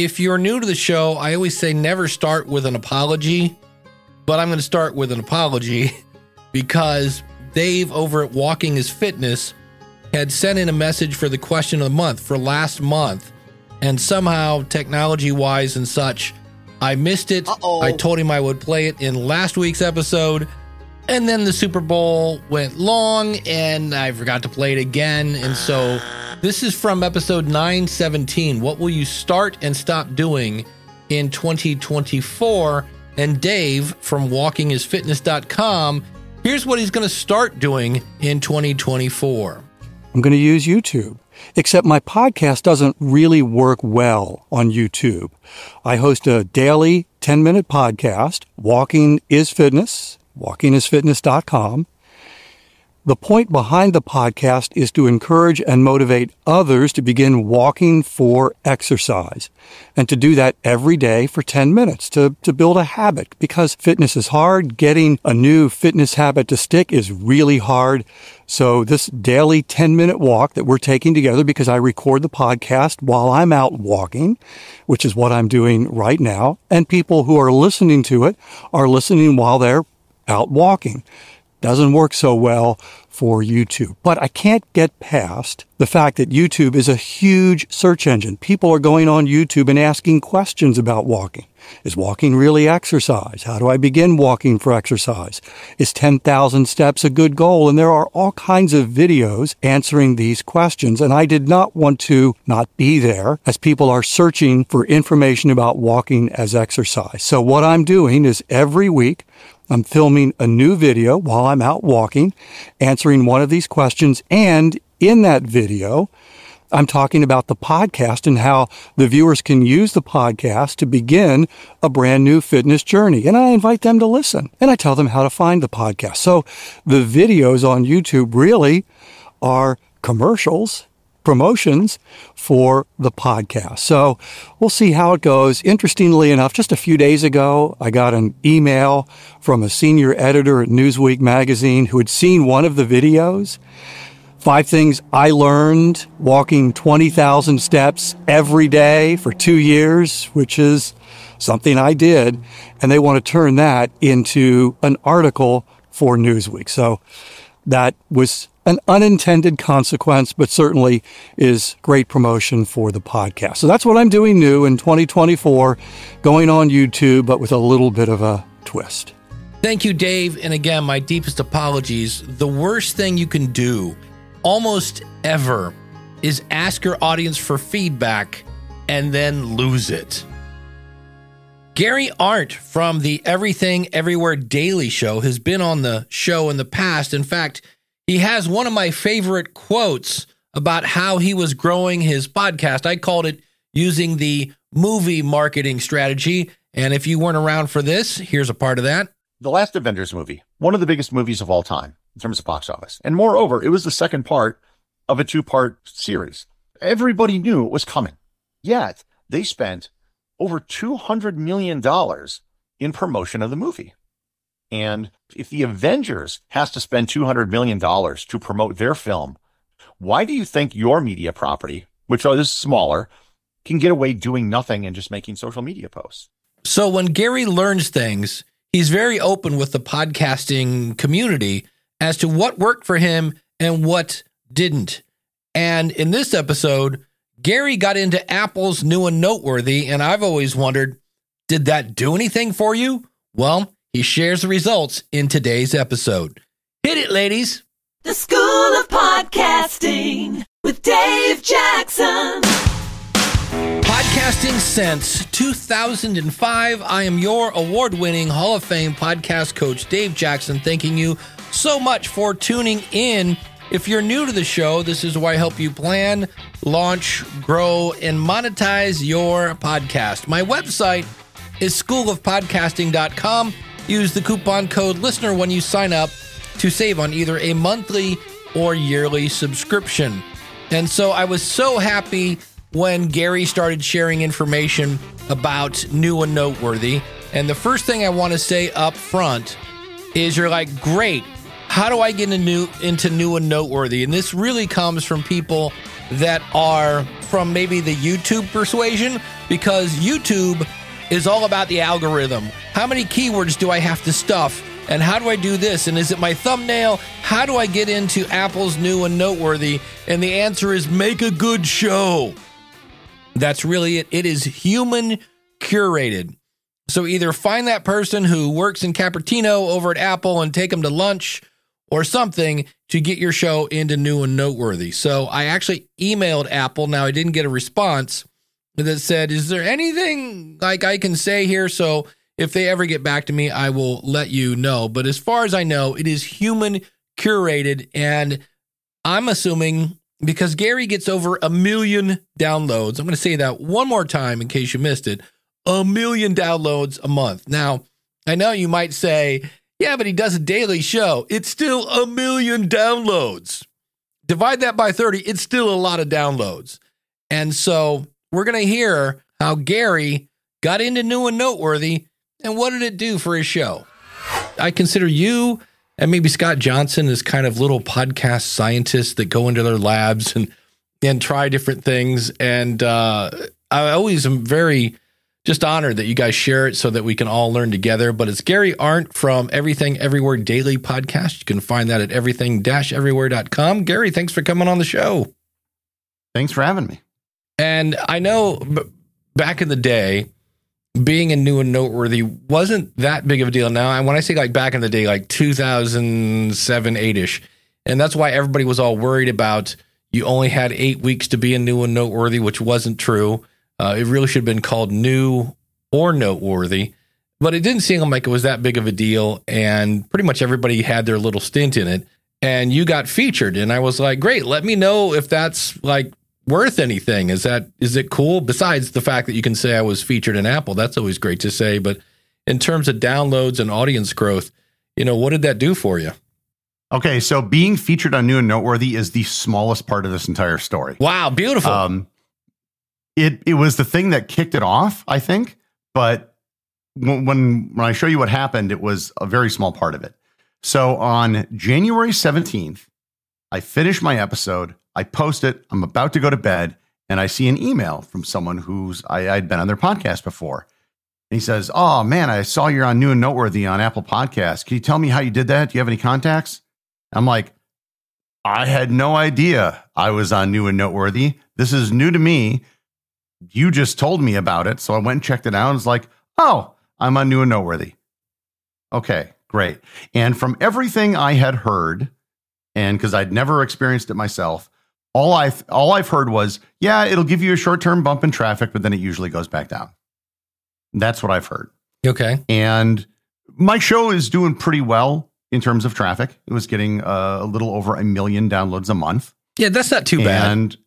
If you're new to the show, I always say never start with an apology, but I'm going to start with an apology because Dave over at Walking is Fitness had sent in a message for the question of the month for last month, and somehow, technology-wise and such, I missed it. I told him I would play it in last week's episode, and then the Super Bowl went long, and I forgot to play it again, and so this is from episode 917. What will you start and stop doing in 2024? And Dave from walkingisfitness.com, here's what he's going to start doing in 2024. I'm going to use YouTube, except my podcast doesn't really work well on YouTube. I host a daily 10-minute podcast, Walking is Fitness, walkingisfitness.com. The point behind the podcast is to encourage and motivate others to begin walking for exercise and to do that every day for 10 minutes to build a habit, because fitness is hard. Getting a new fitness habit to stick is really hard. So this daily 10-minute walk that we're taking together, because I record the podcast while I'm out walking, which is what I'm doing right now, and people who are listening to it are listening while they're out walking. Doesn't work so well for YouTube. But I can't get past the fact that YouTube is a huge search engine. People are going on YouTube and asking questions about walking. Is walking really exercise? How do I begin walking for exercise? Is 10,000 steps a good goal? And there are all kinds of videos answering these questions. And I did not want to not be there as people are searching for information about walking as exercise. So what I'm doing is every week, I'm filming a new video while I'm out walking, answering one of these questions. And in that video, I'm talking about the podcast and how the viewers can use the podcast to begin a brand new fitness journey. And I invite them to listen, and I tell them how to find the podcast. So the videos on YouTube really are commercials, promotions for the podcast. So we'll see how it goes. Interestingly enough, just a few days ago, I got an email from a senior editor at Newsweek magazine who had seen one of the videos. 5 things I learned walking 20,000 steps every day for 2 years, which is something I did. And they want to turn that into an article for Newsweek. So that was an unintended consequence, but certainly is great promotion for the podcast. So that's what I'm doing new in 2024, going on YouTube, but with a little bit of a twist. Thank you, Dave. And again, my deepest apologies. The worst thing you can do almost ever is ask your audience for feedback and then lose it. Gary Arndt from the Everything Everywhere Daily Show has been on the show in the past. In fact, he has one of my favorite quotes about how he was growing his podcast. I called it using the movie marketing strategy. And if you weren't around for this, here's a part of that. The last Avengers movie, one of the biggest movies of all time in terms of box office. And moreover, it was the second part of a 2-part series. Everybody knew it was coming. Yet they spent over $200 million in promotion of the movie. And if the Avengers has to spend $200 million to promote their film, why do you think your media property, which is smaller, can get away doing nothing and just making social media posts? So when Gary learns things, he's very open with the podcasting community as to what worked for him and what didn't. And in this episode, Gary got into Apple's new and Noteworthy, and I've always wondered, did that do anything for you? Well, he shares the results in today's episode. Hit it, ladies. The School of Podcasting with Dave Jackson. Podcasting since 2005. I am your award-winning Hall of Fame podcast coach, Dave Jackson, thanking you so much for tuning in. If you're new to the show, this is where I help you plan, launch, grow, and monetize your podcast. My website is schoolofpodcasting.com. Use the coupon code LISTENER when you sign up to save on either a monthly or yearly subscription. And so I was so happy when Gary started sharing information about New and Noteworthy. And the first thing I want to say up front is you're like, great, how do I get into New and Noteworthy? And this really comes from people that are from maybe the YouTube persuasion, because YouTube is all about the algorithm. How many keywords do I have to stuff? And how do I do this? And is it my thumbnail? How do I get into Apple's new and noteworthy? And the answer is make a good show. That's really it. It is human curated. So either find that person who works in Cupertino over at Apple and take them to lunch or something to get your show into new and noteworthy. So I actually emailed Apple. Now, I didn't get a response that said, is there anything like I can say here? So if they ever get back to me, I will let you know. But as far as I know, it is human curated. And I'm assuming because Gary gets over 1 million downloads, I'm going to say that one more time in case you missed it, 1 million downloads a month. Now, I know you might say, yeah, but he does a daily show. It's still 1 million downloads. Divide that by 30. It's still a lot of downloads. And so we're going to hear how Gary got into new and noteworthy and what did it do for his show. I consider you and maybe Scott Johnson as kind of little podcast scientists that go into their labs and try different things. And I always am very just honored that you guys share it so that we can all learn together. But it's Gary Arndt from Everything Everywhere Daily Podcast. You can find that at everything-everywhere.com. Gary, thanks for coming on the show. Thanks for having me. And I know back in the day, being a new and noteworthy wasn't that big of a deal. Now, and when I say like back in the day, like 2007, 8-ish, and that's why everybody was all worried about you only had 8 weeks to be a new and noteworthy, which wasn't true. It really should have been called new or noteworthy, but it didn't seem like it was that big of a deal. And pretty much everybody had their little stint in it, and you got featured. And I was like, great, let me know if that's like worth anything. Is it cool? Besides the fact that you can say I was featured in Apple, that's always great to say. But in terms of downloads and audience growth, what did that do for you? Okay, so being featured on New and Noteworthy is the smallest part of this entire story. Wow, beautiful. It was the thing that kicked it off, I think. But when I show you what happened, it was a very small part of it. So on January 17th, I finished my episode. I post it. I'm about to go to bed, and I see an email from someone I'd been on their podcast before. And he says, "Oh man, I saw you're on New and Noteworthy on Apple Podcasts. Can you tell me how you did that? Do you have any contacts?" I'm like, I had no idea I was on New and Noteworthy. This is new to me. You just told me about it. So I went and checked it out. And it's like, oh, I'm on New and Noteworthy. Okay, great. And from everything I had heard, and because I'd never experienced it myself, all I've heard was, yeah, it'll give you a short-term bump in traffic, but then it usually goes back down. That's what I've heard. Okay. And my show is doing pretty well in terms of traffic. It was getting a little over 1 million downloads a month. Yeah, that's not too bad. And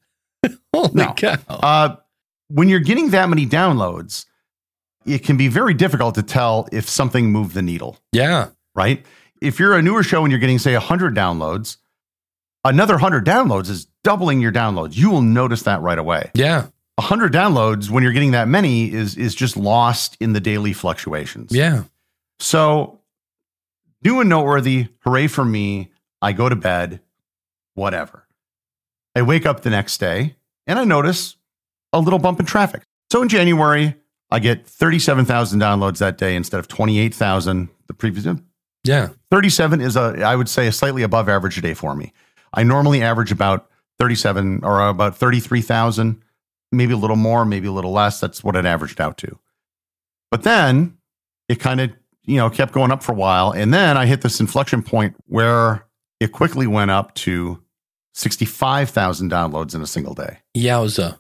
holy cow. When you're getting that many downloads, it can be very difficult to tell if something moved the needle. Yeah. Right? If you're a newer show and you're getting, say, 100 downloads, another 100 downloads is doubling your downloads. You will notice that right away. Yeah. 100 downloads when you're getting that many is just lost in the daily fluctuations. Yeah. So New and Noteworthy, hooray for me. I go to bed, whatever. I wake up the next day and I notice a little bump in traffic. So in January, I get 37,000 downloads that day instead of 28,000 the previous day. Yeah. 37 is I would say a slightly above average day for me. I normally average about 37 or about 33,000, maybe a little more, maybe a little less. That's what it averaged out to. But then it kind of, kept going up for a while. And then I hit this inflection point where it quickly went up to 65,000 downloads in a single day. Yowza.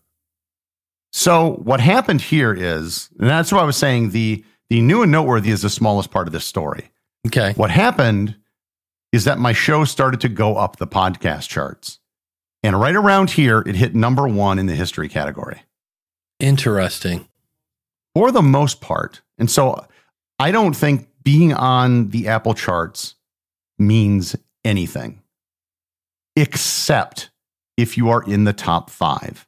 So what happened here is, and that's what I was saying, the New and Noteworthy is the smallest part of this story. Okay. What happened is that my show started to go up the podcast charts. And right around here, it hit number 1 in the history category. Interesting. For the most part. And so I don't think being on the Apple charts means anything, except if you are in the top 5.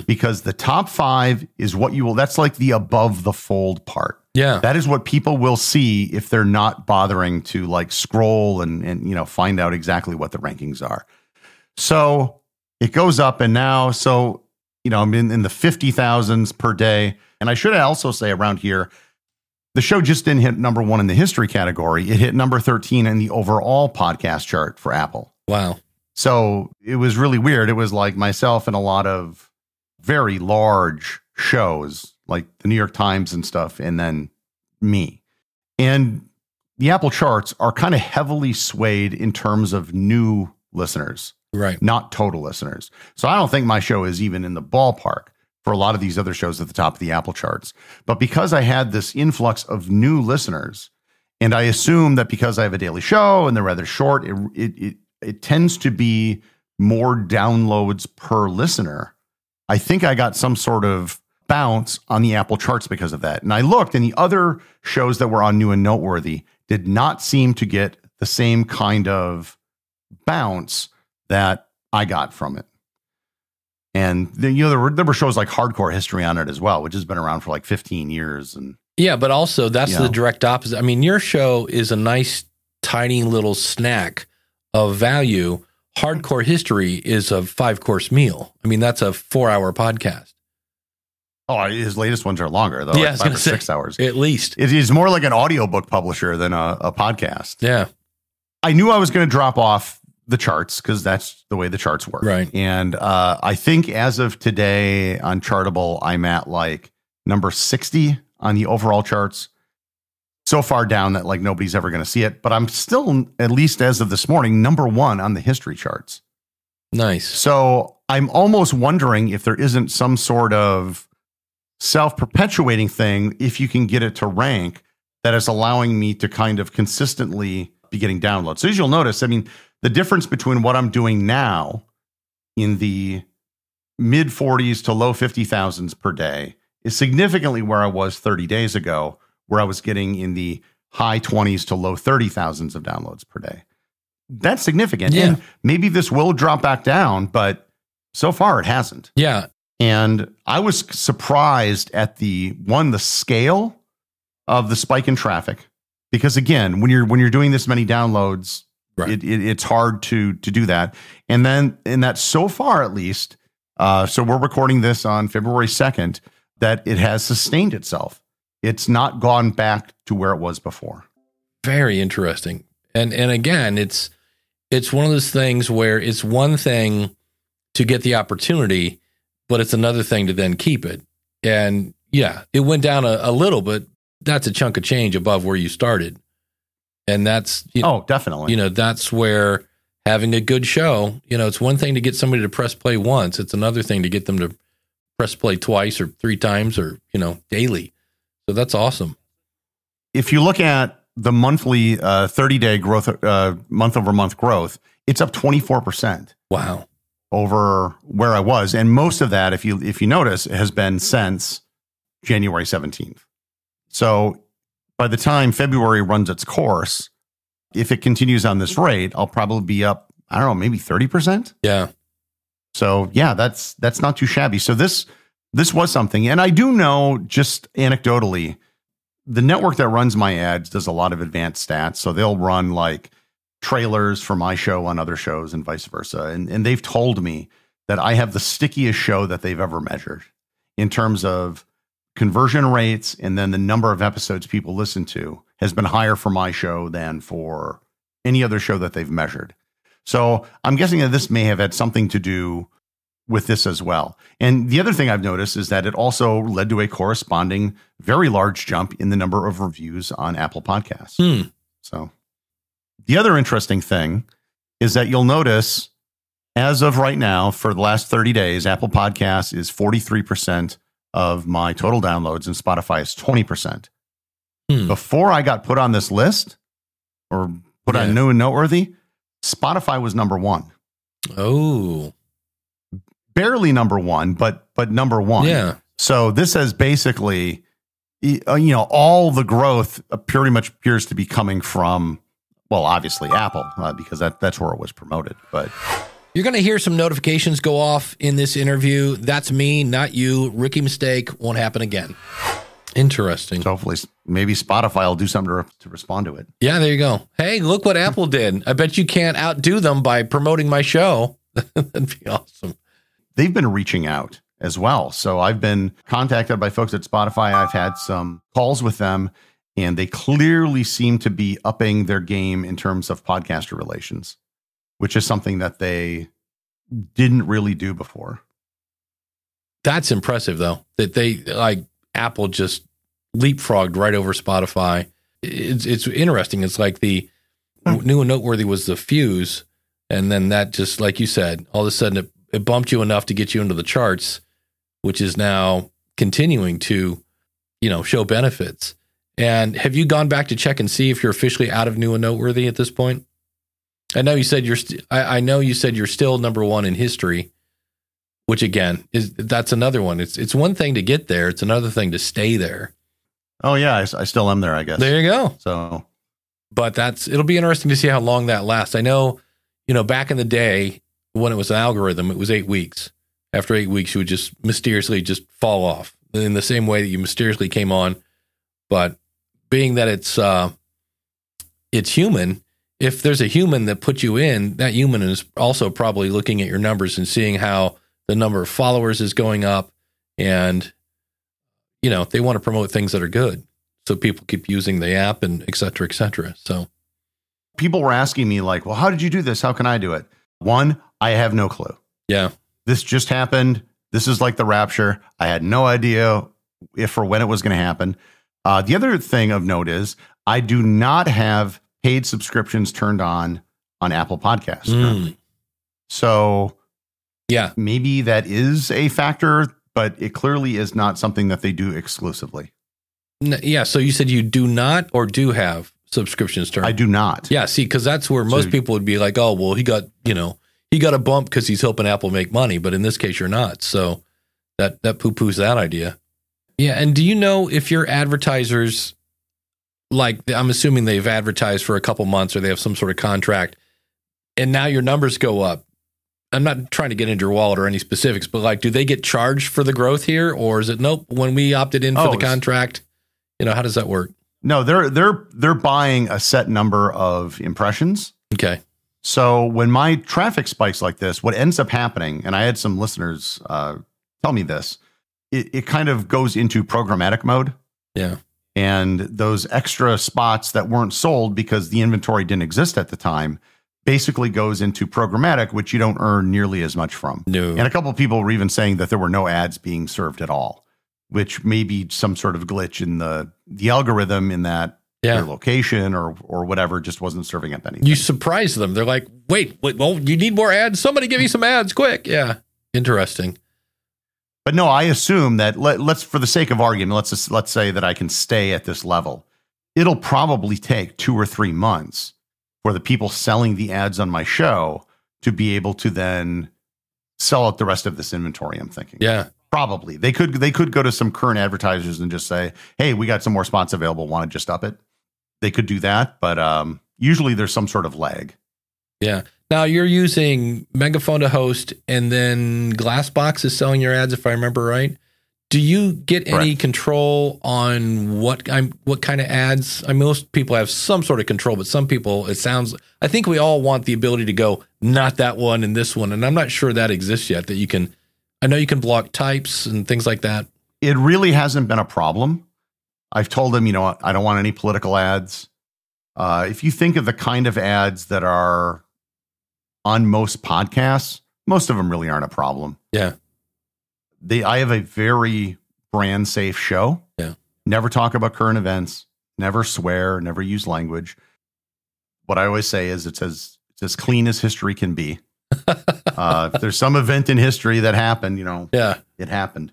Because the top 5 is what that's like the above the fold part. Yeah. That is what people will see if they're not bothering to like scroll and find out exactly what the rankings are. So it goes up, and now, so I'm in the 50,000s per day. And I should also say around here, the show just didn't hit number 1 in the history category. It hit number 13 in the overall podcast chart for Apple. Wow. So it was really weird. It was like myself and a lot of very large shows like the New York Times and stuff, and then me. And the Apple charts are kind of heavily swayed in terms of new listeners, right? Not total listeners. So I don't think my show is even in the ballpark for a lot of these other shows at the top of the Apple charts. But because I had this influx of new listeners, and I assume that because I have a daily show and they're rather short, it tends to be more downloads per listener. I think I got some sort of bounce on the Apple charts because of that. And I looked, and the other shows that were on New and Noteworthy did not seem to get the same kind of bounce that I got from it. And there were shows like Hardcore History on it as well, which has been around for like 15 years. And yeah, but also that's the direct opposite. I mean, your show is a nice, tiny little snack of value. Hardcore History is a 5-course meal. I mean, that's a 4-hour podcast. Oh, his latest ones are longer, though. Yeah, like 5 or 6 hours. At least. It is more like an audiobook publisher than a podcast. Yeah. I knew I was going to drop off the charts because that's the way the charts work. Right. And I think as of today on Chartable, I'm at like number 60 on the overall charts. So far down that like nobody's ever going to see it. But I'm still, at least as of this morning, number 1 on the history charts. Nice. So I'm almost wondering if there isn't some sort of self-perpetuating thing, if you can get it to rank, that is allowing me to kind of consistently be getting downloads. So as you'll notice, I mean, the difference between what I'm doing now in the mid 40s to low 50,000s per day is significantly where I was 30 days ago, where I was getting in the high 20s to low 30,000s of downloads per day. That's significant. Yeah. And maybe this will drop back down, but so far it hasn't. Yeah. And I was surprised at the scale of the spike in traffic, because again, when you're doing this many downloads, right, it's hard to do that. And then in that, so far at least, so we're recording this on February 2nd, that it has sustained itself. It's not gone back to where it was before. Very interesting. And again, it's one of those things where it's one thing to get the opportunity, but it's another thing to then keep it. And yeah, it went down a little, but that's a chunk of change above where you started. And that's, definitely. That's where having a good show, it's one thing to get somebody to press play once. It's another thing to get them to press play twice or 3 times or, daily. So that's awesome. If you look at the monthly 30-day growth, month-over-month growth, it's up 24%. Wow. Over where I was. And most of that, if you notice, has been since January 17th. So by the time February runs its course, if it continues on this rate, I'll probably be up, I don't know, maybe 30%. Yeah. So yeah, that's not too shabby. So this was something. And I do know, just anecdotally, the network that runs my ads does a lot of advanced stats. So they'll run like trailers for my show on other shows and vice versa. And they've told me that I have the stickiest show that they've ever measured in terms of conversion rates. And then the number of episodes people listen to has been higher for my show than for any other show that they've measured. So I'm guessing that this may have had something to do with this as well. And the other thing I've noticed is that it also led to a corresponding very large jump in the number of reviews on Apple Podcasts. So the other interesting thing is that you'll notice, as of right now, for the last 30 days, Apple Podcasts is 43% of my total downloads and Spotify is 20%. Before I got put on this list or put on New and Noteworthy, Spotify was number 1. Oh. Barely number 1, but number 1. Yeah. So this has basically, all the growth pretty much appears to be coming from, well, obviously Apple, because that's where it was promoted. But you're going to hear some notifications go off in this interview. That's me, not you. Rookie mistake. Won't happen again. Interesting. So hopefully, maybe Spotify will do something to respond to it. Yeah, there you go. Hey, look what Apple did. I bet you can't outdo them by promoting my show. That'd be awesome. They've been reaching out as well. So I've been contacted by folks at Spotify. I've had some calls with them, and they clearly seem to be upping their game in terms of podcaster relations, which is something that they didn't really do before. That's impressive, though, that they, like, Apple just leapfrogged right over Spotify. It's interesting. It's like the new and Noteworthy was the fuse, and then that just, like you said, all of a sudden it bumped you enough to get you into the charts, which is now continuing to, show benefits. And have you gone back to check and see if you're officially out of new and Noteworthy at this point? I know you said I know you said you're still number one in history, which again that's another one. It's one thing to get there; it's another thing to stay there. Oh yeah, I still am there, I guess. There you go. So, but it'll be interesting to see how long that lasts. I know, back in the day when it was an algorithm, it was 8 weeks. After 8 weeks, you would just mysteriously just fall off in the same way that you mysteriously came on. But being that it's human, if there's a human that put you in, that human is also probably looking at your numbers and seeing how the number of followers is going up, and they want to promote things that are good, so people keep using the app and et cetera, et cetera. So people were asking me like, well, how did you do this? How can I do it? One, I have no clue. Yeah. This just happened. This is like the rapture. I had no idea if or when it was going to happen. The other thing of note is I do not have paid subscriptions turned on Apple Podcasts currently. So yeah, maybe that is a factor, but it clearly is not something that they do exclusively. Yeah. So you said you do not or do have subscriptions turned on? I do not. Yeah. See, because that's where most people would be like, oh, well, he got a bump because he's helping Apple make money. But in this case, you're not. So that poo-poos that idea. Yeah. And do you know if your advertisers, like, I'm assuming they've advertised for a couple months or they have some sort of contract, and now your numbers go up? I'm not trying to get into your wallet or any specifics, but like, do they get charged for the growth here, or is it nope? When we opted in for the contract, how does that work? No, they're buying a set number of impressions. Okay. So when my traffic spikes like this, what ends up happening, and I had some listeners tell me this, it kind of goes into programmatic mode. Yeah. And those extra spots that weren't sold because the inventory didn't exist at the time basically goes into programmatic, which you don't earn nearly as much from. No. And a couple of people were even saying that there were no ads being served at all, which may be some sort of glitch in the algorithm in that their location or whatever just wasn't serving up anything. You surprise them. They're like, wait, well, you need more ads? Somebody give me some ads quick. Yeah. Interesting. But no, I assume that let's, for the sake of argument, let's say that I can stay at this level. It'll probably take 2 or 3 months for the people selling the ads on my show to be able to then sell out the rest of this inventory, I'm thinking. Yeah. Probably. They could go to some current advertisers and just say, hey, we got some more spots available. Want to just up it? They could do that, but usually there's some sort of lag. Yeah. Now you're using Megaphone to host, and then Glassbox is selling your ads, if I remember right. Do you get any control on what kind of ads? Most people have some sort of control, but some people, I think we all want the ability to go, not that one and this one. And I'm not sure that exists yet, I know you can block types and things like that. It really hasn't been a problem. I've told them, I don't want any political ads. If you think of the kind of ads that are on most podcasts, most of them really aren't a problem. Yeah. I have a very brand safe show. Yeah. Never talk about current events, never swear, never use language. What I always say is it's as clean as history can be. If there's some event in history that happened, it happened.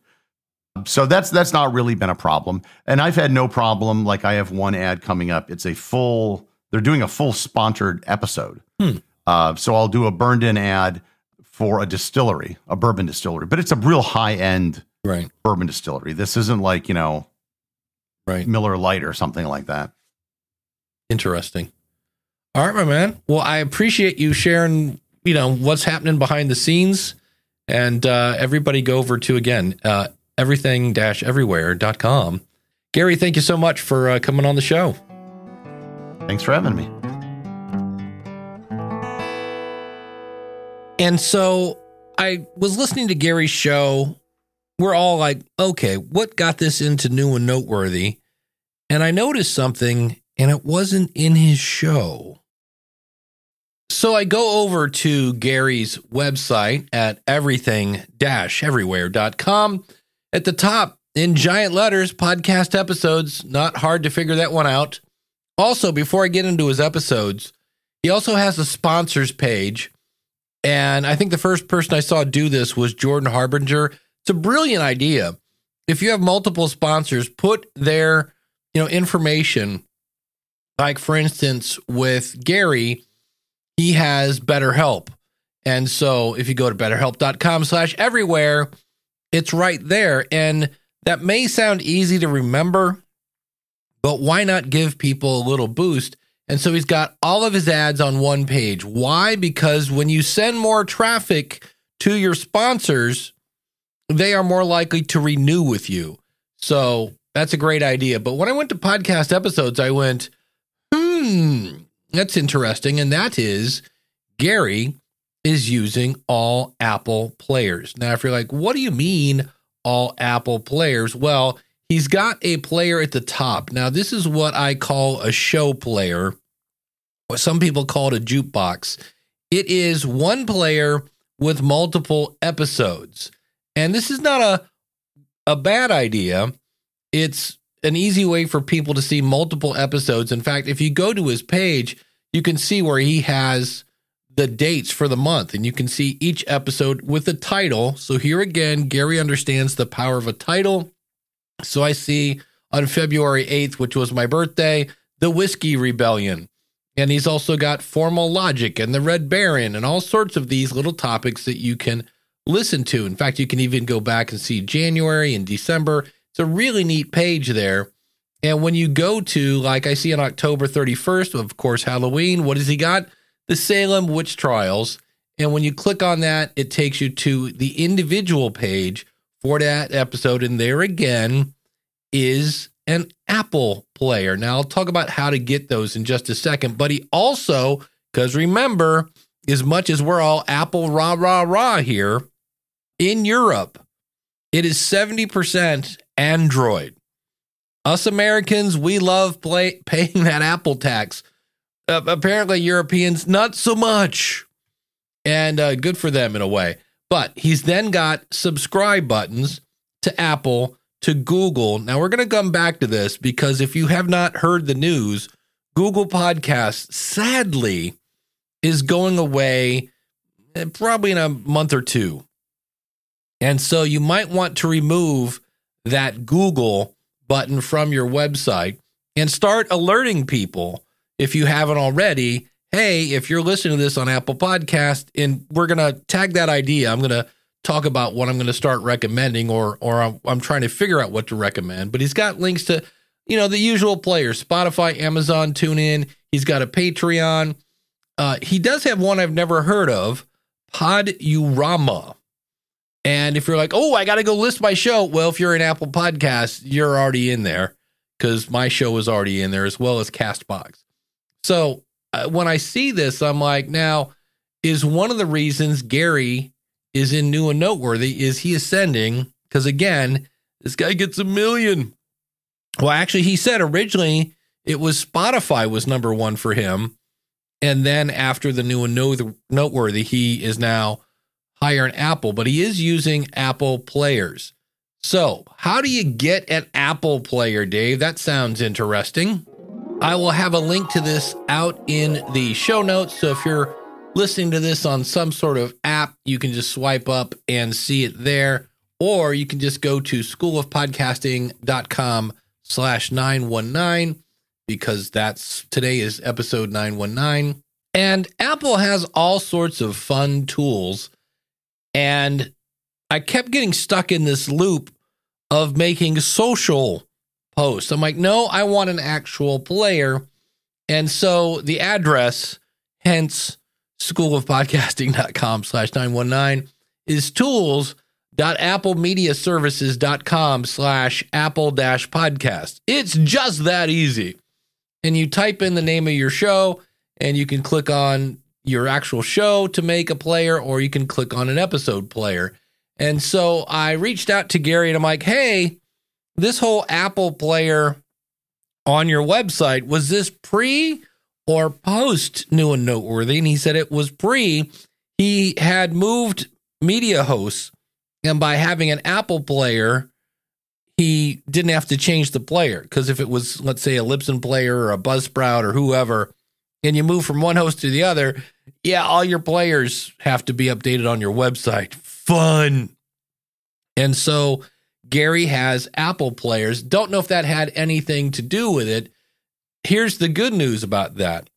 So that's not really been a problem. And I've had no problem. Like I have one ad coming up. They're doing a full sponsored episode. So I'll do a burned in ad for a distillery, a bourbon distillery, but it's a real high end bourbon distillery. This isn't like, Miller Lite or something like that. Interesting. All right, my man. Well, I appreciate you sharing, what's happening behind the scenes, and everybody go over to, again, everything-everywhere.com. Gary, thank you so much for coming on the show. Thanks for having me. And so I was listening to Gary's show, we're all like, okay, what got this into new and noteworthy? And I noticed something, and it wasn't in his show. So I go over to Gary's website at everything-everywhere.com. At the top, in giant letters, podcast episodes. Not hard to figure that one out. Also, before I get into his episodes, he also has a sponsors page. And I think the first person I saw do this was Jordan Harbinger. It's a brilliant idea. If you have multiple sponsors, put their information. Like, for instance, with Gary, he has BetterHelp. And so if you go to betterhelp.com/everywhere, it's right there. And that may sound easy to remember, but why not give people a little boost? And so he's got all of his ads on one page. Why? Because when you send more traffic to your sponsors, they are more likely to renew with you. So that's a great idea. But when I went to podcast episodes, I went, that's interesting. And that is, Gary is using all Apple players. Now, if you're like, what do you mean all Apple players? Well, he's got a player at the top. Now, this is what I call a show player. What some people call it a jukebox. It is one player with multiple episodes. And this is not a bad idea. It's an easy way for people to see multiple episodes. In fact, if you go to his page, you can see where he has the dates for the month, and you can see each episode with a title. So here again, Gary understands the power of a title. So I see on February 8th, which was my birthday, the Whiskey Rebellion. And he's also got Formal Logic and the Red Baron and all sorts of these little topics that you can listen to. In fact, you can even go back and see January and December. It's a really neat page there. And when you go to, like I see on October 31st, of course, Halloween, what has he got? The Salem Witch Trials. And when you click on that, it takes you to the individual page for that episode. And there again is an Apple player. Now, I'll talk about how to get those in just a second. But he also, because remember, as much as we're all Apple rah here, in Europe, it is 70% Android. Us Americans, we love paying that Apple tax. Apparently, Europeans, not so much. And good for them in a way. But he's then got subscribe buttons to Apple, to Google. Now, we're going to come back to this because if you have not heard the news, Google Podcasts, sadly, is going away probably in a month or two. And so you might want to remove that Google button from your website and start alerting people, if you haven't already, hey, if you're listening to this on Apple Podcast, and we're going to tag that idea, I'm going to talk about what I'm going to start recommending, or I'm trying to figure out what to recommend. But he's got links to, the usual players, Spotify, Amazon, TuneIn. He's got a Patreon. He does have one I've never heard of, Podurama. And if you're like, oh, I got to go list my show. Well, if you're an Apple Podcast, you're already in there because my show is already in there as well as Castbox. So when I see this, I'm like, now, is one of the reasons Gary is in New and Noteworthy is he ascending? Because again, this guy gets 1 million. Well, actually, he said originally it was Spotify was number one for him. And then after the New and Noteworthy, he is now higher in Apple, but he is using Apple players. So how do you get an Apple player, Dave? That sounds interesting. I will have a link to this out in the show notes. So if you're listening to this on some sort of app, you can just swipe up and see it there. Or you can just go to schoolofpodcasting.com/919 because today is episode 919. And Apple has all sorts of fun tools. And I kept getting stuck in this loop of making social posts. I'm like, no, I want an actual player. And so the address, hence schoolofpodcasting.com/919, is tools.applemediaservices.com/apple-podcast. It's just that easy. And you type in the name of your show, and you can click on your actual show to make a player, or you can click on an episode player. And so I reached out to Gary and I'm like, hey, this whole Apple player on your website, was this pre or post New and Noteworthy? And he said it was pre. He had moved media hosts, and by having an Apple player, he didn't have to change the player. Because if it was, let's say, a Libsyn player or a Buzzsprout or whoever, and you move from one host to the other, yeah, all your players have to be updated on your website. Fun. And so Gary has Apple players. Don't know if that had anything to do with it. Here's the good news about that.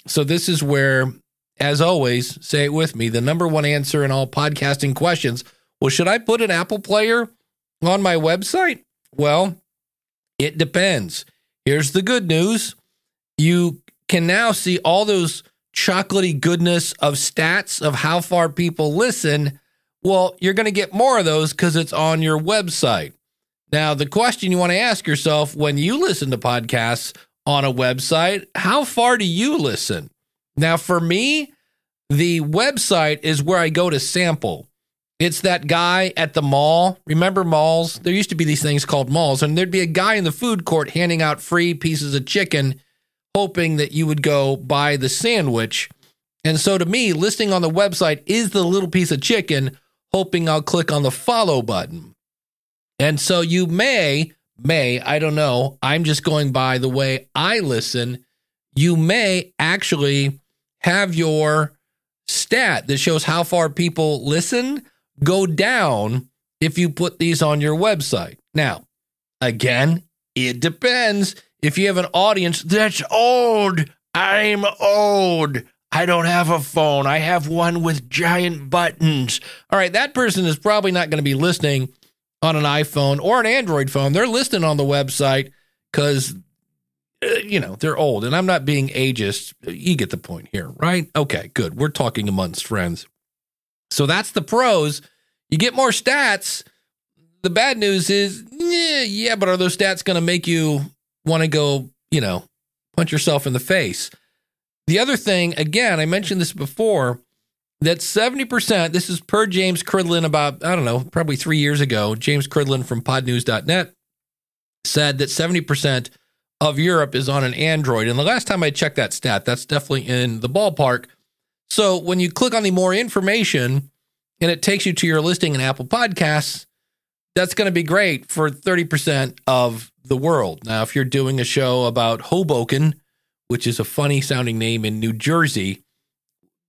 So this is where, as always, say it with me, the number one answer in all podcasting questions. Well, should I put an Apple player on my website? Well, it depends. Here's the good news. You can now see all those chocolatey goodness of stats of how far people listen. Well, you're going to get more of those because it's on your website. Now, the question you want to ask yourself when you listen to podcasts on a website, how far do you listen? Now, for me, the website is where I go to sample. It's that guy at the mall. Remember malls? There used to be these things called malls, and there'd be a guy in the food court handing out free pieces of chicken, hoping that you would go buy the sandwich. And so to me, listing on the website is the little piece of chicken, hoping I'll click on the follow button. And so you may, I don't know, I'm just going by the way I listen, you may actually have your stat that shows how far people listen go down if you put these on your website. Now, again, it depends. If you have an audience that's old, I'm old. I don't have a phone. I have one with giant buttons. All right, that person is probably not going to be listening on an iPhone or an Android phone. They're listening on the website because, they're old. And I'm not being ageist. You get the point here, right? Okay, good. We're talking amongst friends. So that's the pros. You get more stats. The bad news is, yeah, but are those stats going to make you want to go, punch yourself in the face? The other thing, again, I mentioned this before, that 70%, this is per James Cridlin about, probably 3 years ago, James Cridlin from podnews.net said that 70% of Europe is on an Android. And the last time I checked that stat, that's definitely in the ballpark. So when you click on the more information and it takes you to your listing in Apple Podcasts, that's going to be great for 30% of the world. Now, if you're doing a show about Hoboken, which is a funny sounding name in New Jersey,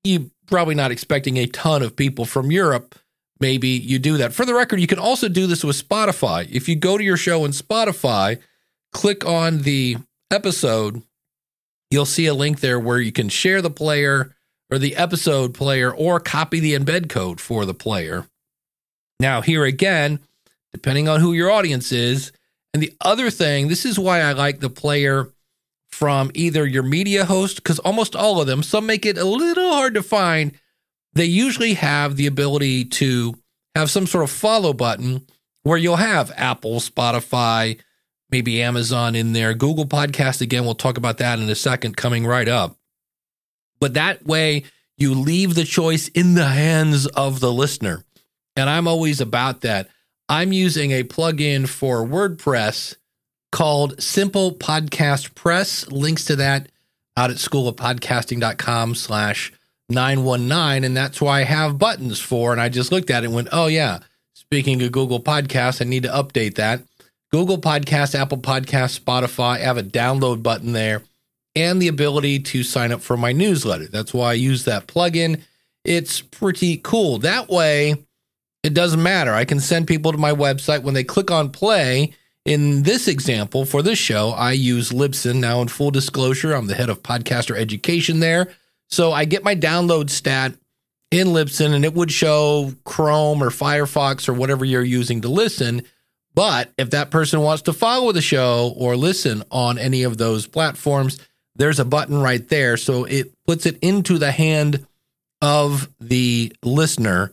you're probably not expecting a ton of people from Europe. Maybe you do that. For the record, you can also do this with Spotify. If you go to your show in Spotify, click on the episode, you'll see a link there where you can share the player or the episode player or copy the embed code for the player. Now, here again, depending on who your audience is, and the other thing, this is why I like the player from either your media host, because almost all of them, some make it a little hard to find. They usually have the ability to have some sort of follow button where you'll have Apple, Spotify, maybe Amazon in there, Google Podcast. Again, we'll talk about that in a second, coming right up. But that way you leave the choice in the hands of the listener. And I'm always about that. I'm using a plugin for WordPress called Simple Podcast Press. Links to that out at schoolofpodcasting.com/919. And that's why I have buttons for. And I just looked at it and went, oh, yeah. Speaking of Google Podcasts, I need to update that. Google Podcasts, Apple Podcasts, Spotify, I have a download button there and the ability to sign up for my newsletter. That's why I use that plugin. It's pretty cool. That way, it doesn't matter. I can send people to my website when they click on play. In this example, for this show, I use Libsyn. Now, in full disclosure, I'm the head of podcaster education there. So I get my download stat in Libsyn, and it would show Chrome or Firefox or whatever you're using to listen. But if that person wants to follow the show or listen on any of those platforms, there's a button right there. So it puts it into the hand of the listener.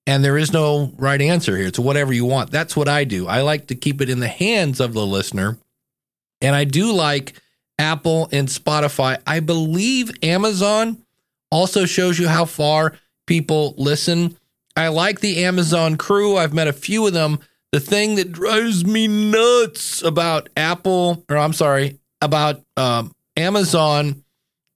And there is no right answer here. It's whatever you want. That's what I do. I like to keep it in the hands of the listener. And I do like Apple and Spotify. I believe Amazon also shows you how far people listen. I like the Amazon crew. I've met a few of them. The thing that drives me nuts about Amazon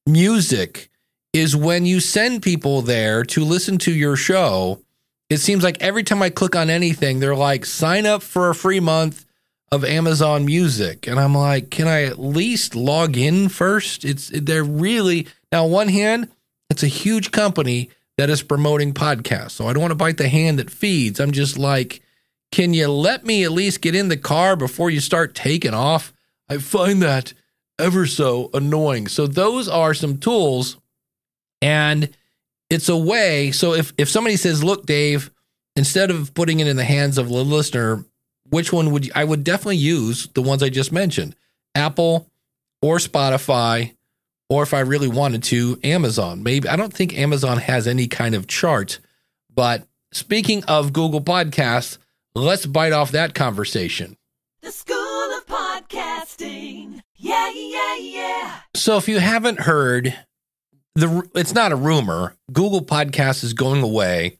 Music is when you send people there to listen to your show, it seems like every time I click on anything, they're like, sign up for a free month of Amazon Music. And I'm like, can I at least log in first? They're really, now on one hand, it's a huge company that is promoting podcasts. So I don't want to bite the hand that feeds. I'm just like, can you let me at least get in the car before you start taking off? I find that ever so annoying. So those are some tools, and it's a way. So if somebody says, look, Dave, instead of putting it in the hands of the listener, which one would you? I would definitely use the ones I just mentioned, Apple or Spotify, or if I really wanted to, Amazon. Maybe, I don't think Amazon has any kind of chart, but speaking of Google Podcasts, let's bite off that conversation. The School of Podcasting. Yeah, yeah, yeah. So if you haven't heard, it's not a rumor. Google Podcasts is going away,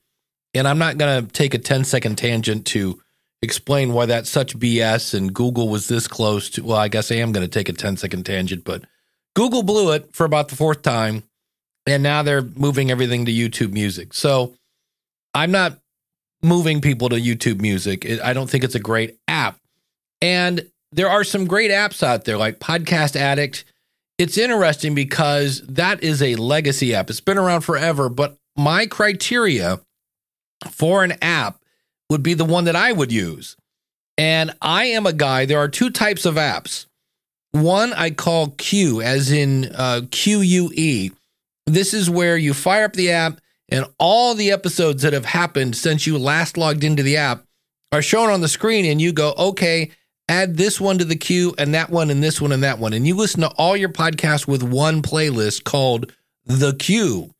and I'm not going to take a 10-second tangent to explain why that's such BS and Google was this close to, well, I guess I am going to take a 10-second tangent, but Google blew it for about the fourth time, and now they're moving everything to YouTube Music. So I'm not moving people to YouTube Music. I don't think it's a great app. And there are some great apps out there like Podcast Addict. It's interesting because that is a legacy app. It's been around forever, but my criteria for an app would be the one that I would use. And I am a guy, there are two types of apps. One I call Q, as in QUE. This is where you fire up the app and all the episodes that have happened since you last logged into the app are shown on the screen, and you go, okay, add this one to the queue and that one and this one and that one. And you listen to all your podcasts with one playlist called The Queue.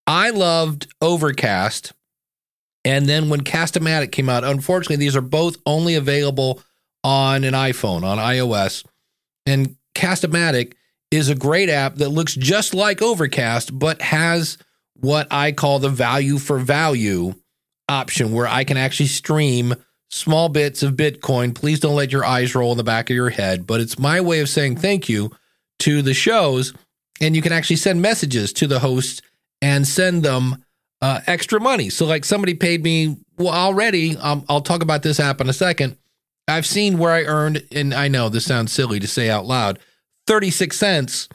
I loved Overcast. And then when Cast-O-Matic came out, unfortunately, these are both only available on an iPhone, on iOS. And Cast-O-Matic is a great app that looks just like Overcast, but has what I call the value for value option, where I can actually stream small bits of Bitcoin. Please don't let your eyes roll in the back of your head, but it's my way of saying thank you to the shows. And you can actually send messages to the hosts and send them extra money. So like somebody paid me, well, already, I'll talk about this app in a second. I've seen where I earned, and I know this sounds silly to say out loud, 36 cents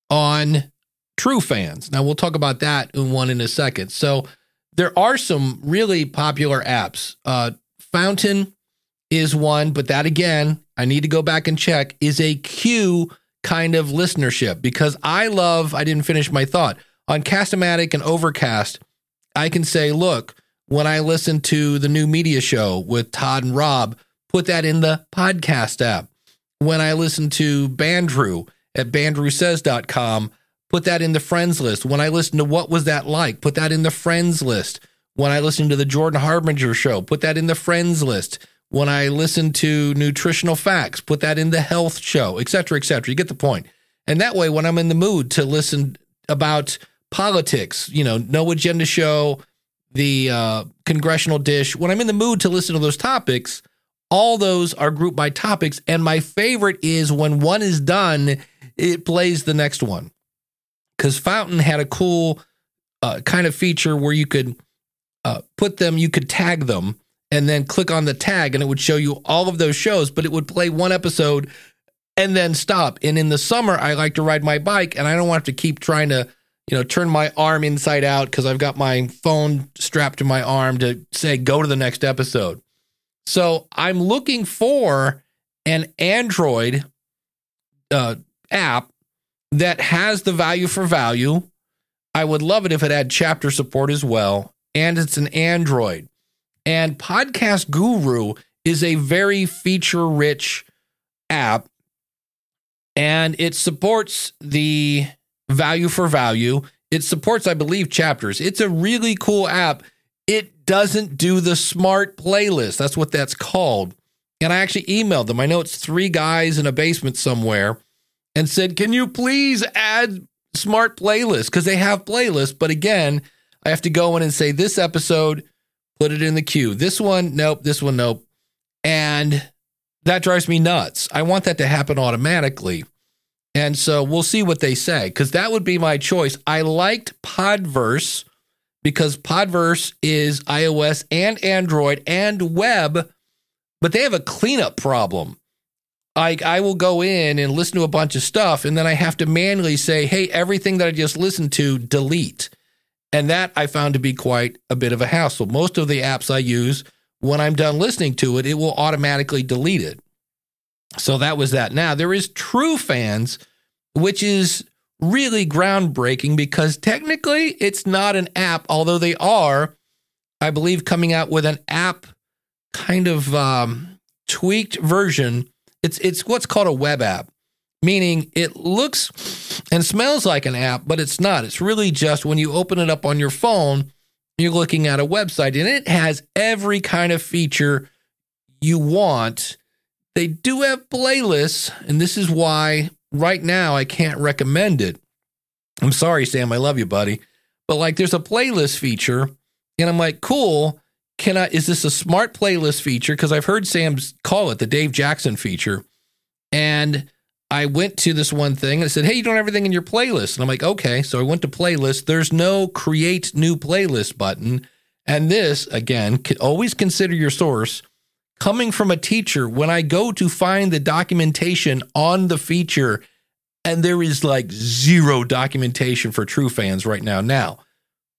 on True Fans. Now we'll talk about that in a second. So there are some really popular apps. Fountain is one, but that again, I need to go back and check, is a Q kind of listenership, because I didn't finish my thought. On Cast-O-Matic and Overcast, I can say, look, when I listen to the New Media Show with Todd and Rob, put that in the podcast app. When I listen to Bandrew at bandrewsays.com, put that in the friends list. When I listen to What Was That Like, put that in the friends list. When I listen to the Jordan Harbinger Show, put that in the friends list. When I listen to Nutritional Facts, put that in the health show, et cetera, et cetera. You get the point. And that way, when I'm in the mood to listen about politics, No Agenda Show, the Congressional Dish, when I'm in the mood to listen to those topics, all those are grouped by topics. And my favorite is when one is done, it plays the next one. Because Fountain had a cool kind of feature where you could you could tag them and then click on the tag and it would show you all of those shows, but it would play one episode and then stop. And in the summer, I like to ride my bike and I don't want to keep trying to, turn my arm inside out because I've got my phone strapped to my arm to say, go to the next episode. So I'm looking for an Android app that has the value for value. I would love it if it had chapter support as well. And it's an Android. And Podcast Guru is a very feature-rich app. And it supports the value for value. It supports, I believe, chapters. It's a really cool app. It doesn't do the smart playlist. That's what that's called. And I actually emailed them. I know it's 3 guys in a basement somewhere and said, can you please add smart playlists? Because they have playlists. But again, I have to go in and say, this episode put it in the queue. This one, nope. This one, nope. And that drives me nuts. I want that to happen automatically. And so we'll see what they say, because that would be my choice. I liked Podverse because Podverse is iOS and Android and web, but they have a cleanup problem. I will go in and listen to a bunch of stuff, and then I have to manually say, hey, everything that I just listened to, delete. And that I found to be quite a bit of a hassle. Most of the apps I use, when I'm done listening to it, it will automatically delete it. So that was that. Now, there is True Fans, which is really groundbreaking because technically it's not an app, although they are, I believe, coming out with an app kind of tweaked version. It's what's called a web app, meaning it looks and smells like an app, but it's not. It's really just when you open it up on your phone, you're looking at a website, and it has every kind of feature you want. They do have playlists, and this is why right now I can't recommend it. I'm sorry, Sam, I love you, buddy. But like there's a playlist feature, and I'm like, cool. Is this a smart playlist feature? Because I've heard Sam call it the Dave Jackson feature. And I went to this one thing and it said, hey, you don't have everything in your playlist. And I'm like, okay. So I went to playlist. There's no create new playlist button. And this, again, always consider your source. Coming from a teacher, when I go to find the documentation on the feature, and there is like zero documentation for True Fans right now. Now,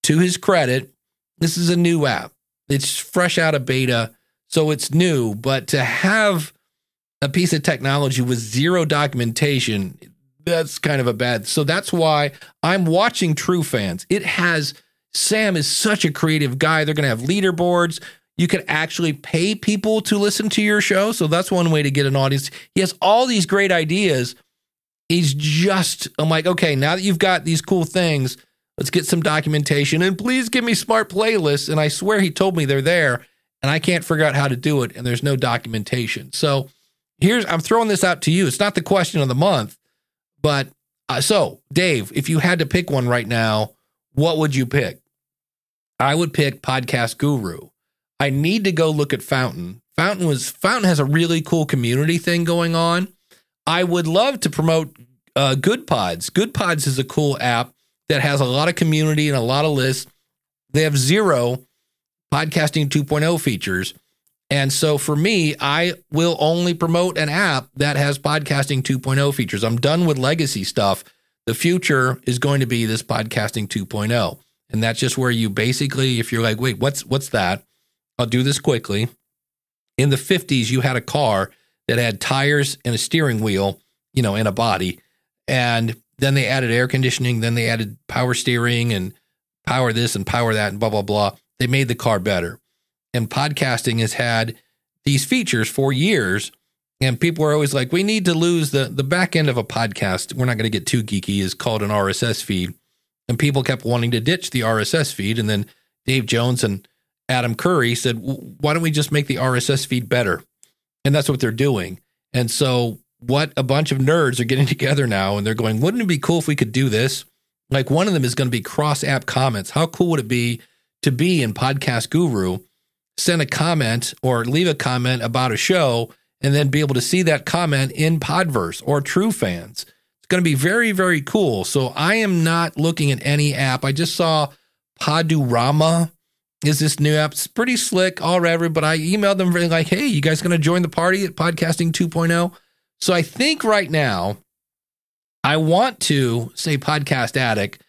to his credit, this is a new app. It's fresh out of beta, so it's new. But to have a piece of technology with zero documentation, that's kind of a bad. So that's why I'm watching True Fans. Sam is such a creative guy. They're going to have leaderboards. You can actually pay people to listen to your show. So that's one way to get an audience. He has all these great ideas. I'm like, okay, now that you've got these cool things, let's get some documentation, and please give me smart playlists. And I swear he told me they're there, and I can't figure out how to do it, and there's no documentation. So I'm throwing this out to you. It's not the question of the month, but so Dave, if you had to pick one right now, what would you pick? I would pick Podcast Guru. I need to go look at Fountain. Fountain has a really cool community thing going on. I would love to promote Good Pods. Good Pods is a cool app that has a lot of community and a lot of lists. They have zero podcasting 2.0 features. And so for me, I will only promote an app that has podcasting 2.0 features. I'm done with legacy stuff. The future is going to be this podcasting 2.0. And that's just where you basically, if you're like, wait, what's that? I'll do this quickly. In the 50s, you had a car that had tires and a steering wheel, and a body. And then they added air conditioning. Then they added power steering and power this and power that and blah, blah, blah. They made the car better. And podcasting has had these features for years. And people are always like, we need to lose the back end of a podcast. We're not going to get too geeky, is called an RSS feed. And people kept wanting to ditch the RSS feed. And then Dave Jones and Adam Curry said, why don't we just make the RSS feed better? And that's what they're doing. And so what a bunch of nerds are getting together now, and they're going, wouldn't it be cool if we could do this? Like one of them is going to be cross-app comments. How cool would it be to be in Podcast Guru, send a comment or leave a comment about a show, and then be able to see that comment in Podverse or True Fans? It's going to be very, very cool. So I am not looking at any app. I just saw Podurama is this new app. It's pretty slick, all right, but I emailed them really like, hey, you guys going to join the party at Podcasting 2.0? So I think right now I want to say Podcast Addict.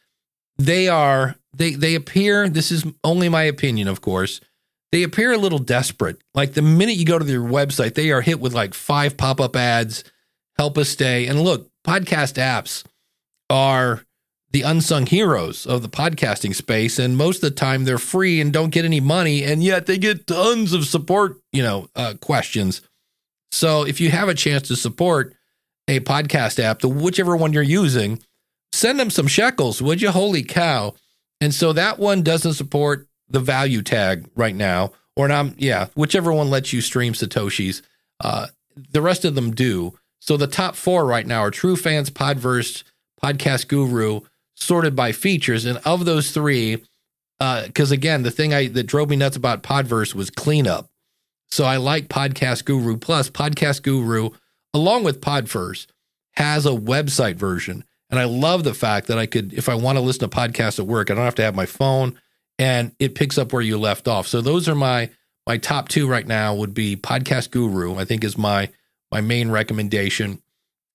They appear, this is only my opinion, of course, they appear a little desperate. Like the minute you go to their website, they are hit with like 5 pop-up ads, help us stay. And look, podcast apps are the unsung heroes of the podcasting space. And most of the time they're free and don't get any money. And yet they get tons of support, questions. So if you have a chance to support a podcast app, whichever one you're using, send them some shekels, would you? Holy cow. And so that one doesn't support the value tag right now, or whichever one lets you stream Satoshis. The rest of them do. So the top 4 right now are True Fans, Podverse, Podcast Guru, sorted by features. And of those 3, because again, the thing that drove me nuts about Podverse was cleanup. So I like Podcast Guru. Plus, Podcast Guru, along with Podverse, has a website version. And I love the fact that I could, if I want to listen to podcasts at work, I don't have to have my phone, and it picks up where you left off. So those are my top two right now would be Podcast Guru, I think is my main recommendation.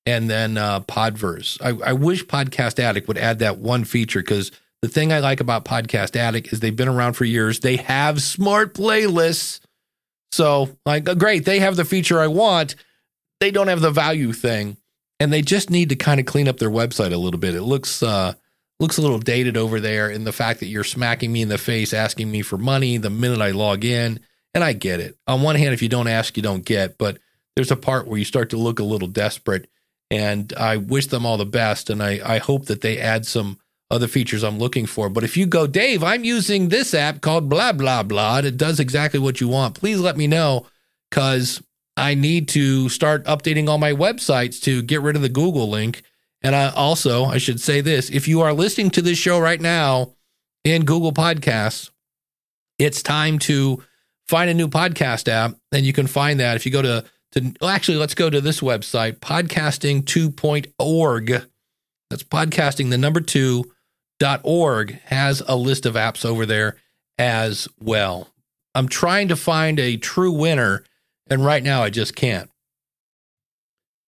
And then Podverse. I wish Podcast Addict would add that one feature, because the thing I like about Podcast Addict is they've been around for years. They have smart playlists. So, like, great, they have the feature I want. They don't have the value thing, and they just need to kind of clean up their website a little bit. It looks a little dated over there in the fact that you're smacking me in the face, asking me for money the minute I log in, and I get it. On one hand, if you don't ask, you don't get, but there's a part where you start to look a little desperate, and I wish them all the best, and I hope that they add some other features I'm looking for. But if you go, Dave, I'm using this app called blah, blah, blah, and it does exactly what you want, please let me know, because I need to start updating all my websites to get rid of the Google link. And I should say this, if you are listening to this show right now in Google Podcasts, it's time to find a new podcast app, and you can find that if you go to let's go to this website, podcasting2.org. That's podcasting, the number 2.org, has a list of apps over there as well. I'm trying to find a true winner, and right now I just can't.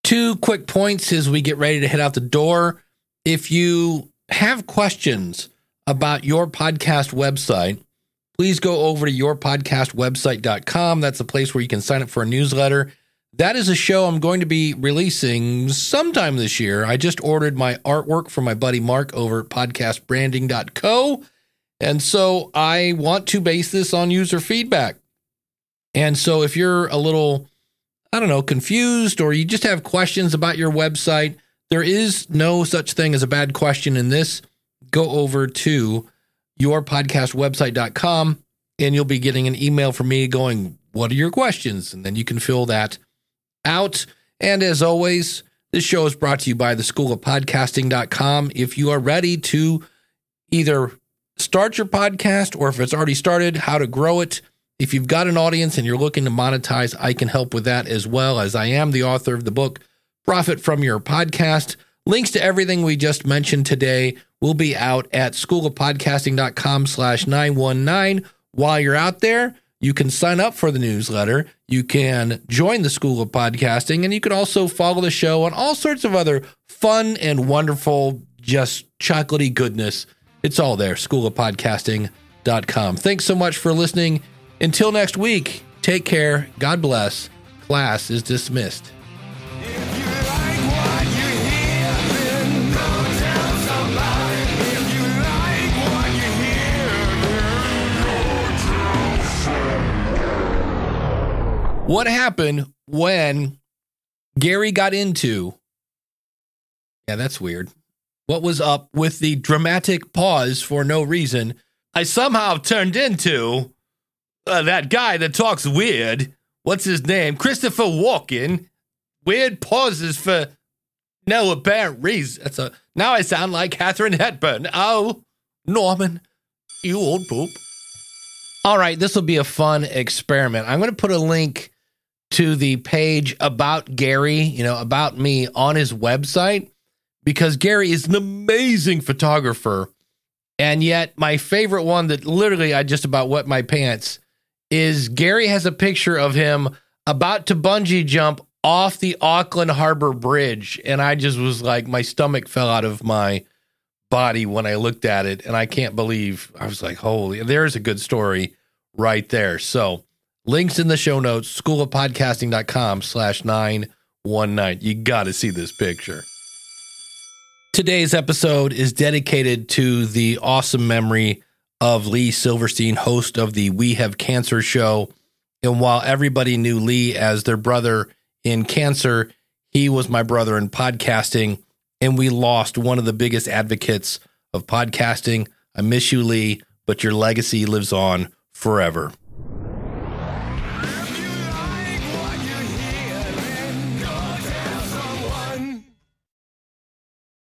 2 quick points as we get ready to head out the door. If you have questions about your podcast website, please go over to yourpodcastwebsite.com. That's the place where you can sign up for a newsletter. That is a show I'm going to be releasing sometime this year. I just ordered my artwork from my buddy Mark over at podcastbranding.co. And so I want to base this on user feedback. And so if you're a little, confused, or you just have questions about your website, there is no such thing as a bad question in this. Go over to yourpodcastwebsite.com, and you'll be getting an email from me going, what are your questions? And then you can fill that out. And as always, this show is brought to you by the School of Podcasting.com. If you are ready to either start your podcast, or if it's already started, how to grow it. If you've got an audience and you're looking to monetize, I can help with that, as well as I am the author of the book, Profit from Your Podcast. Links to everything we just mentioned today will be out at schoolofpodcasting.com/919. While you're out there, you can sign up for the newsletter. You can join the School of Podcasting, and you can also follow the show on all sorts of other fun and wonderful, just chocolatey goodness. It's all there, schoolofpodcasting.com. Thanks so much for listening. Until next week, take care. God bless. Class is dismissed. What happened when Gary got into... Yeah, that's weird. What was up with the dramatic pause for no reason? I somehow turned into that guy that talks weird. What's his name? Christopher Walken. Weird pauses for no apparent reason. Now I sound like Katharine Hepburn. Oh, Norman, you old poop. All right, this will be a fun experiment. I'm going to put a link to the page about Gary, about me on his website, because Gary is an amazing photographer. And yet my favorite one that literally I just about wet my pants is Gary has a picture of him about to bungee jump off the Auckland Harbor Bridge. And I just was like, my stomach fell out of my body when I looked at it. And I can't believe, I was like, holy, there's a good story right there. So links in the show notes, schoolofpodcasting.com/919. You got to see this picture. Today's episode is dedicated to the awesome memory of Lee Silverstein, host of the We Have Cancer show. And while everybody knew Lee as their brother in cancer, he was my brother in podcasting, and we lost one of the biggest advocates of podcasting. I miss you, Lee, but your legacy lives on forever.